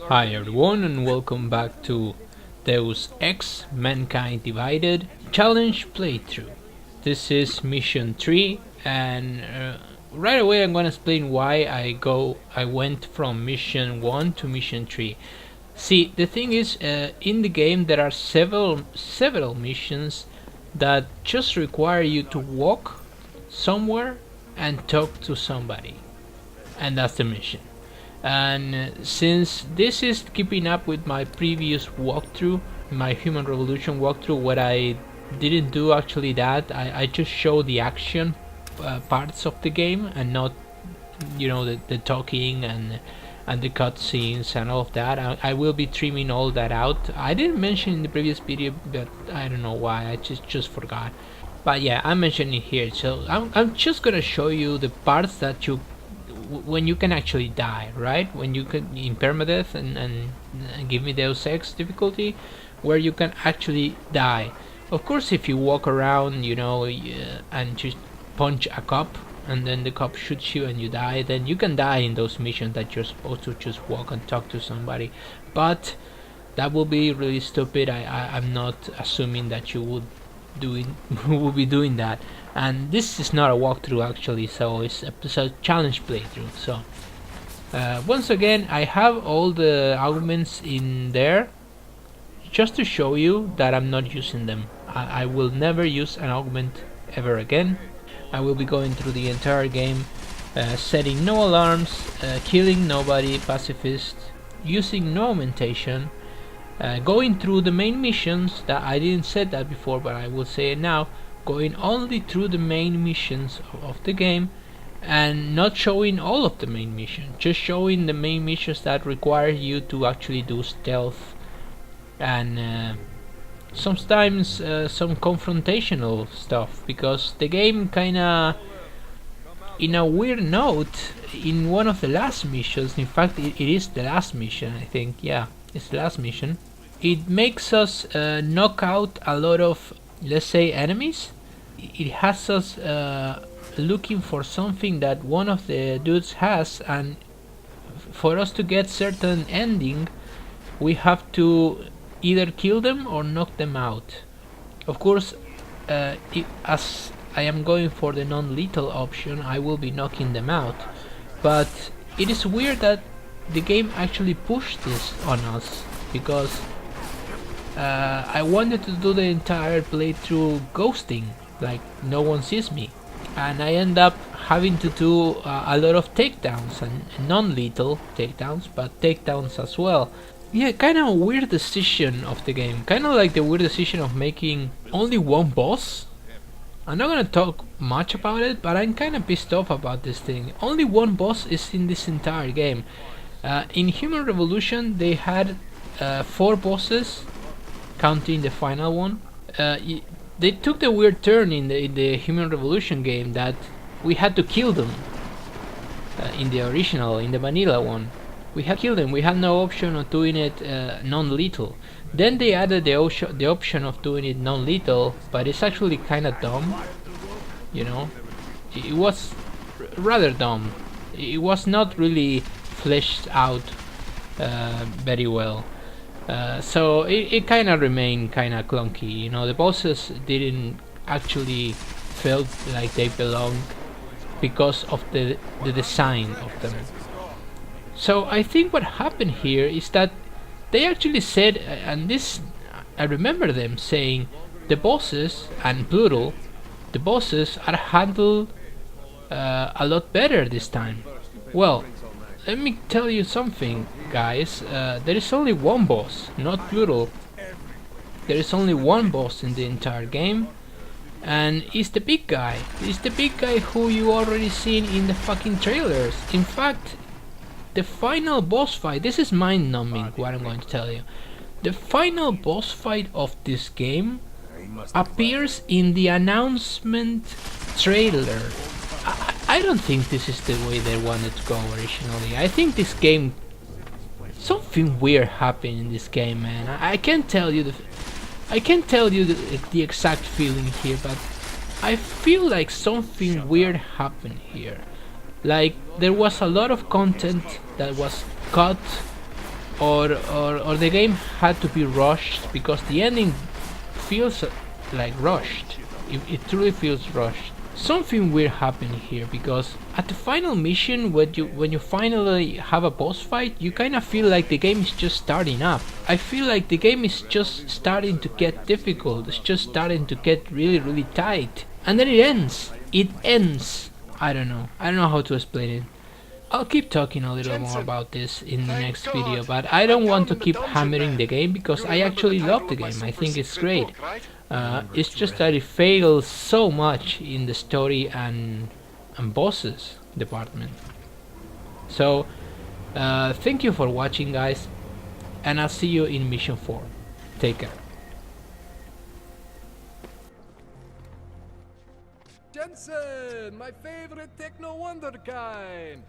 Hi everyone and welcome back to Deus Ex Mankind Divided Challenge Playthrough. This is mission 3 and right away I'm gonna explain why I went from mission 1 to mission 3. See, the thing is, in the game there are several missions that just require you to walk somewhere and talk to somebody, and that's the mission. And since this is keeping up with my previous walkthrough, my Human Revolution walkthrough, what I didn't do actually that I just show the action parts of the game and not, you know, the talking and the cutscenes and all of that. I will be trimming all that out. I didn't mention in the previous video, but I don't know why. I just forgot. But yeah, I'm mentioning it here. So I'm just gonna show you the parts that you when you can actually die, right? When you can in permadeath and give me Deus Ex difficulty, where you can actually die. Of course, if you walk around, you know, and just punch a cop, and then the cop shoots you and you die, then you can die in those missions that you're supposed to just walk and talk to somebody. But that will be really stupid. I'm not assuming that you would will be doing that, and this is not a walkthrough actually, so it's a challenge playthrough. So once again, I have all the augments in there just to show you that I'm not using them. I will never use an augment ever again. I will be going through the entire game, setting no alarms, killing nobody, pacifist, using no augmentation, going through the main missions. That I didn't say that before, but I will say it now. Going only through the main missions of the game, and not showing all of the main missions, just showing the main missions that require you to actually do stealth and sometimes some confrontational stuff, because the game kinda, in a weird note, in one of the last missions, in fact it is the last mission, I think, yeah, it's the last mission, it makes us knock out a lot of, let's say, enemies. It has us looking for something that one of the dudes has, and for us to get certain ending we have to either kill them or knock them out. Of course, as I am going for the non-lethal option, I will be knocking them out, but it is weird that the game actually pushed this on us, because I wanted to do the entire playthrough ghosting, like no one sees me, and I end up having to do a lot of takedowns, and non-lethal takedowns, but takedowns as well. Yeah, kind of a weird decision of the game, kind of like the weird decision of making only one boss. I'm not gonna talk much about it, but I'm kind of pissed off about this thing. Only one boss is in this entire game. In Human Revolution they had 4 bosses, counting the final one. They took the weird turn in the Human Revolution game that we had to kill them. In the original, in the vanilla one, we had to kill them. We had no option of doing it non-lethal. Then they added the option of doing it non-lethal, but it's actually kind of dumb, you know. It was rather dumb. It was not really fleshed out very well. So it kind of remained kind of clunky, you know. The bosses didn't actually felt like they belonged because of the design of them. So I think what happened here is that they actually said, and this, I remember them saying, the bosses, and plural, the bosses are handled a lot better this time. Well, let me tell you something, guys. There is only one boss, not plural. There is only one boss in the entire game, and it's the big guy. It's the big guy who you already seen in the fucking trailers. In fact, the final boss fight, this is mind-numbing what I'm going to tell you. The final boss fight of this game appears in the announcement trailer. I don't think this is the way they wanted to go originally. I think this game, something weird happened in this game, man. I can't tell you the exact feeling here, but I feel like something weird happened here. Like there was a lot of content that was cut or the game had to be rushed, because the ending feels like rushed. It truly feels rushed. Something weird happened here, because at the final mission, when you finally have a boss fight, you kind of feel like the game is just starting up. I feel like the game is just starting to get difficult. It's just starting to get really tight, and then it ends. It ends. I don't know how to explain it. I'll keep talking a little more about this in the next video, but I don't want to keep hammering the game, because I actually love the game. I think it's great. It's just that it fails so much in the story and bosses department. So thank you for watching, guys, and I'll see you in mission 4. Take care. Jensen, my favorite techno wonderkind.